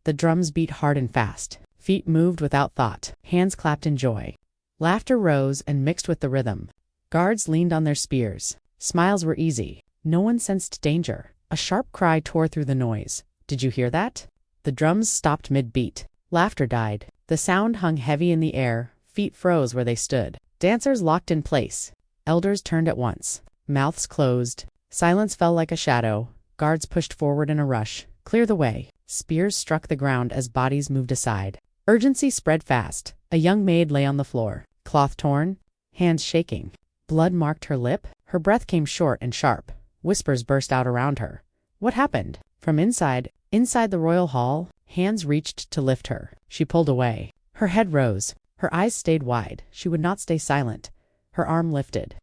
The drums beat hard and fast. Feet moved without thought. Hands clapped in joy. Laughter rose and mixed with the rhythm. Guards leaned on their spears. Smiles were easy. No one sensed danger. A sharp cry tore through the noise. Did you hear that? The drums stopped mid-beat. Laughter died. The sound hung heavy in the air. Feet froze where they stood. Dancers locked in place. Elders turned at once. Mouths closed. Silence fell like a shadow. Guards pushed forward in a rush. Clear the way. Spears struck the ground as bodies moved aside. Urgency spread fast. A young maid lay on the floor. Cloth torn. Hands shaking. Blood marked her lip. Her breath came short and sharp. Whispers burst out around her. What happened? From inside the royal hall, hands reached to lift her. She pulled away. Her head rose. Her eyes stayed wide. She would not stay silent. Her arm lifted.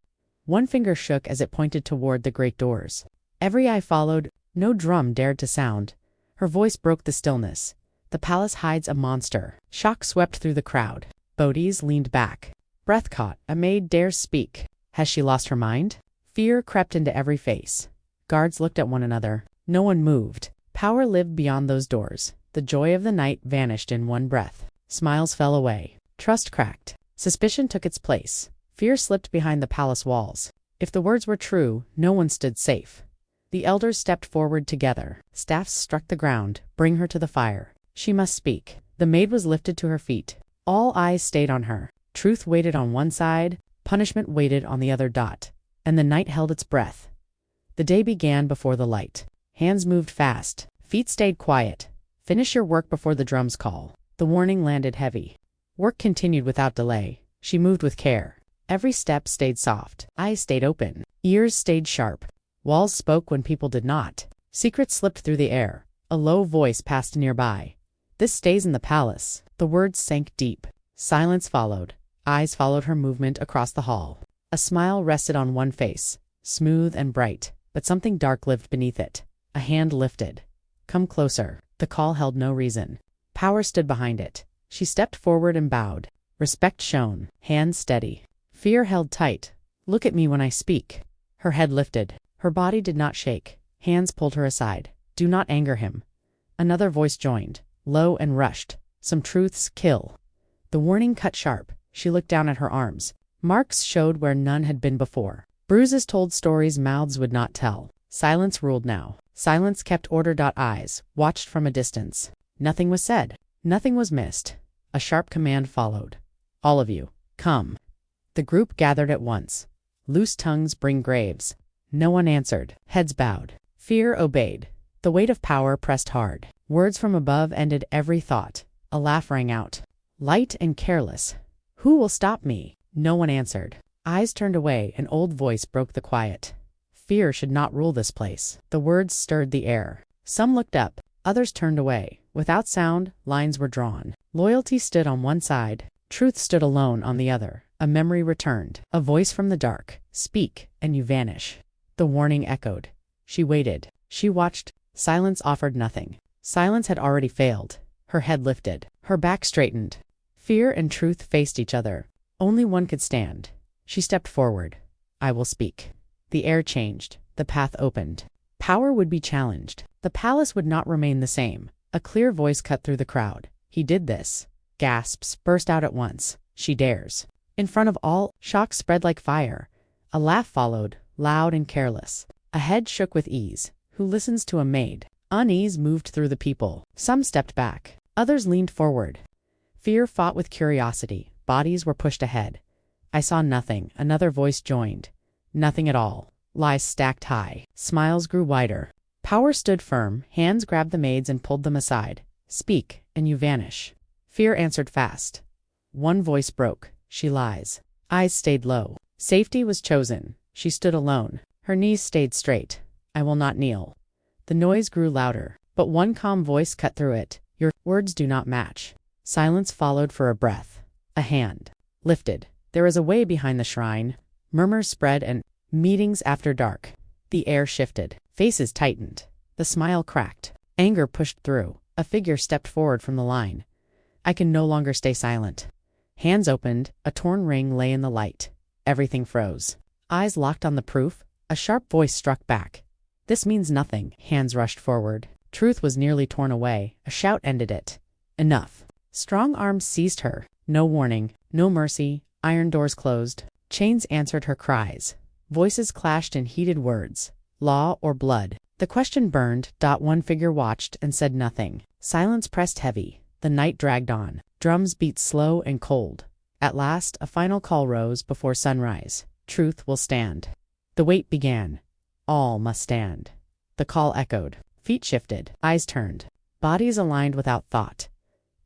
One finger shook as it pointed toward the great doors. Every eye followed. No drum dared to sound. Her voice broke the stillness. The palace hides a monster. Shock swept through the crowd. Bodies leaned back. Breath caught. A maid dares speak. Has she lost her mind? Fear crept into every face. Guards looked at one another. No one moved. Power lived beyond those doors. The joy of the night vanished in one breath. Smiles fell away. Trust cracked. Suspicion took its place. Fear slipped behind the palace walls. If the words were true, no one stood safe. The elders stepped forward together. Staffs struck the ground. Bring her to the fire. She must speak. The maid was lifted to her feet. All eyes stayed on her. Truth waited on one side. Punishment waited on the other. And the night held its breath. The day began before the light. Hands moved fast. Feet stayed quiet. Finish your work before the drums call. The warning landed heavy. Work continued without delay. She moved with care. Every step stayed soft. Eyes stayed open. Ears stayed sharp. Walls spoke when people did not. Secrets slipped through the air. A low voice passed nearby. This stays in the palace. The words sank deep. Silence followed. Eyes followed her movement across the hall. A smile rested on one face, smooth and bright, but something dark lived beneath it. A hand lifted. Come closer. The call held no reason. Power stood behind it. She stepped forward and bowed. Respect shone. Hands steady. Fear held tight. Look at me when I speak. Her head lifted. Her body did not shake. Hands pulled her aside. Do not anger him. Another voice joined, low and rushed. Some truths kill. The warning cut sharp. She looked down at her arms. Marks showed where none had been before. Bruises told stories mouths would not tell. Silence ruled now. Silence kept order. Eyes watched from a distance. Nothing was said. Nothing was missed. A sharp command followed. All of you, come. The group gathered at once. Loose tongues bring graves. No one answered. Heads bowed. Fear obeyed. The weight of power pressed hard. Words from above ended every thought. A laugh rang out. Light and careless. Who will stop me? No one answered. Eyes turned away. An old voice broke the quiet. Fear should not rule this place. The words stirred the air. Some looked up. Others turned away. Without sound, lines were drawn. Loyalty stood on one side. Truth stood alone on the other. A memory returned. A voice from the dark. Speak, and you vanish. The warning echoed. She waited. She watched. Silence offered nothing. Silence had already failed. Her head lifted. Her back straightened. Fear and truth faced each other. Only one could stand. She stepped forward. I will speak. The air changed. The path opened. Power would be challenged. The palace would not remain the same. A clear voice cut through the crowd. He did this. Gasps burst out at once. She dares. In front of all, shock spread like fire. A laugh followed, loud and careless. A head shook with ease. Who listens to a maid? Unease moved through the people. Some stepped back. Others leaned forward. Fear fought with curiosity. Bodies were pushed ahead. I saw nothing. Another voice joined. Nothing at all. Lies stacked high. Smiles grew wider. Power stood firm. Hands grabbed the maids and pulled them aside. Speak, and you vanish. Fear answered fast. One voice broke. She lies. Eyes stayed low. Safety was chosen. She stood alone. Her knees stayed straight. I will not kneel. The noise grew louder, but one calm voice cut through it. Your words do not match. Silence followed for a breath. A hand lifted. There is a way behind the shrine. Murmurs spread and meetings after dark. The air shifted. Faces tightened. The smile cracked. Anger pushed through. A figure stepped forward from the line. I can no longer stay silent. Hands opened. A torn ring lay in the light. Everything froze. Eyes locked on the proof. A sharp voice struck back. This means nothing. Hands rushed forward. Truth was nearly torn away. A shout ended it. Enough. Strong arms seized her. No warning, no mercy. Iron doors closed. Chains answered her cries. Voices clashed in heated words. Law or blood? The question burned. One figure watched and said nothing. Silence pressed heavy. The night dragged on. Drums beat slow and cold. At last, a final call rose before sunrise. Truth will stand. The wait began. All must stand. The call echoed. Feet shifted. Eyes turned. Bodies aligned without thought.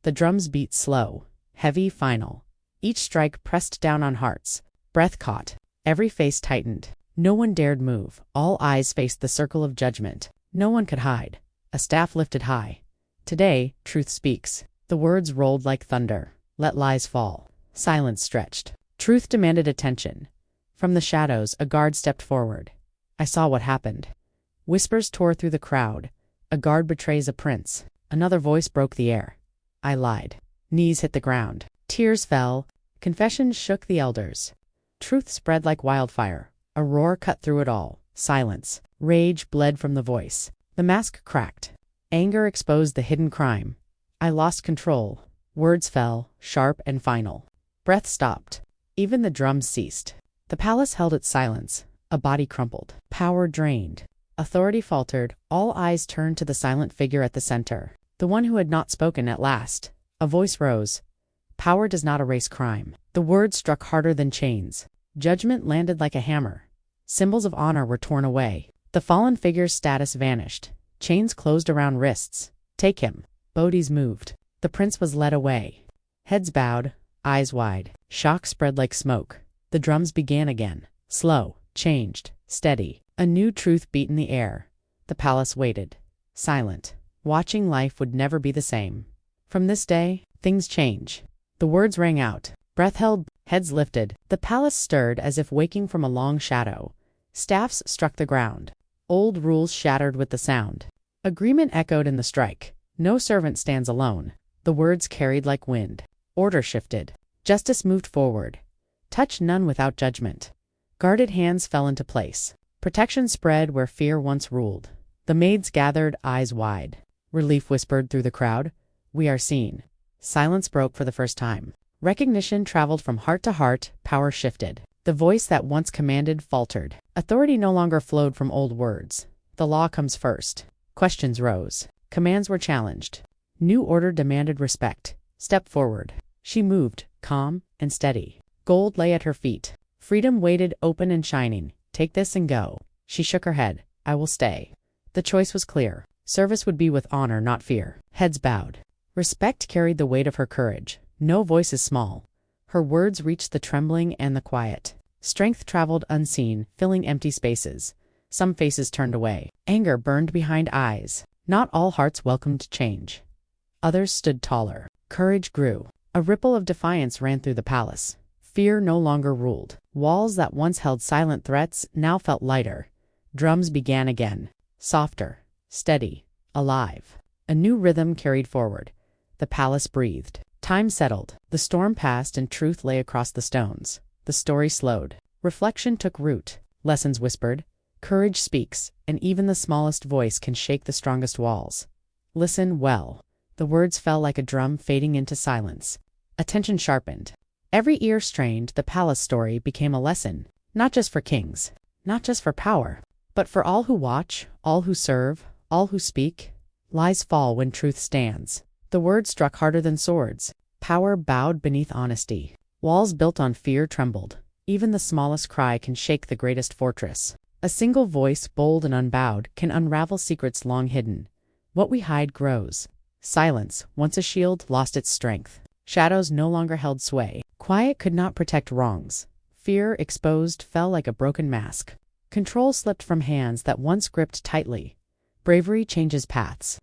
The drums beat slow, heavy, final. Each strike pressed down on hearts. Breath caught. Every face tightened. No one dared move. All eyes faced the circle of judgment. No one could hide. A staff lifted high. Today, truth speaks. The words rolled like thunder. Let lies fall. Silence stretched. Truth demanded attention. From the shadows, a guard stepped forward. I saw what happened. Whispers tore through the crowd. A guard betrays a prince. Another voice broke the air. I lied. Knees hit the ground. Tears fell. Confessions shook the elders. Truth spread like wildfire. A roar cut through it all. Silence. Rage bled from the voice. The mask cracked. Anger exposed the hidden crime. I lost control. Words fell, sharp and final. Breath stopped. Even the drums ceased. The palace held its silence. A body crumpled. Power drained. Authority faltered. All eyes turned to the silent figure at the center. The one who had not spoken at last. A voice rose. Power does not erase crime. The words struck harder than chains. Judgment landed like a hammer. Symbols of honor were torn away. The fallen figure's status vanished. Chains closed around wrists. Take him. Bodies moved. The prince was led away. Heads bowed, eyes wide. Shock spread like smoke. The drums began again. Slow, changed, steady. A new truth beat in the air. The palace waited. Silent. Watching life would never be the same. From this day, things change. The words rang out. Breath held, heads lifted. The palace stirred as if waking from a long shadow. Staffs struck the ground. Old rules shattered with the sound. Agreement echoed in the strike. No servant stands alone. The words carried like wind. Order shifted. Justice moved forward. Touch none without judgment. Guarded hands fell into place. Protection spread where fear once ruled. The maids gathered, eyes wide. Relief whispered through the crowd. We are seen. Silence broke for the first time. Recognition traveled from heart to heart. Power shifted. The voice that once commanded faltered. Authority no longer flowed from old words. The law comes first. Questions rose. Commands were challenged. New order demanded respect. Step forward. She moved, calm and steady. Gold lay at her feet. Freedom waited, open and shining. Take this and go. She shook her head. I will stay. The choice was clear. Service would be with honor, not fear. Heads bowed. Respect carried the weight of her courage. No voice is small. Her words reached the trembling and the quiet. Strength traveled unseen, filling empty spaces. Some faces turned away. Anger burned behind eyes. Not all hearts welcomed change. Others stood taller. Courage grew. A ripple of defiance ran through the palace. Fear no longer ruled. Walls that once held silent threats now felt lighter. Drums began again. Softer, steady, alive. A new rhythm carried forward. The palace breathed. Time settled. The storm passed and truth lay across the stones. The story slowed. Reflection took root. Lessons whispered. Courage speaks, and even the smallest voice can shake the strongest walls. Listen well. The words fell like a drum fading into silence. Attention sharpened. Every ear strained. The palace story became a lesson, not just for kings, not just for power, but for all who watch, all who serve, all who speak. Lies fall when truth stands. The words struck harder than swords. Power bowed beneath honesty. Walls built on fear trembled. Even the smallest cry can shake the greatest fortress. A single voice, bold and unbowed, can unravel secrets long hidden. What we hide grows. Silence, once a shield, lost its strength. Shadows no longer held sway. Quiet could not protect wrongs. Fear, exposed, fell like a broken mask. Control slipped from hands that once gripped tightly. Bravery changes paths.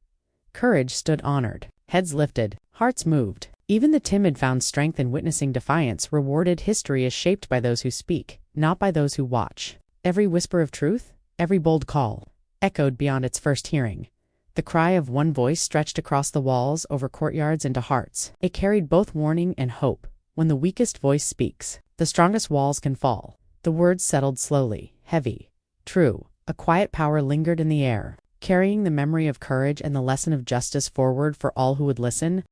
Courage stood honored. Heads lifted. Hearts moved. Even the timid found strength in witnessing defiance. Rewarded. History is shaped by those who speak, not by those who watch. Every whisper of truth, every bold call, echoed beyond its first hearing. The cry of one voice stretched across the walls, over courtyards, into hearts. It carried both warning and hope. When the weakest voice speaks, the strongest walls can fall. The words settled slowly, heavy, true. A quiet power lingered in the air. carrying the memory of courage and the lesson of justice forward for all who would listen.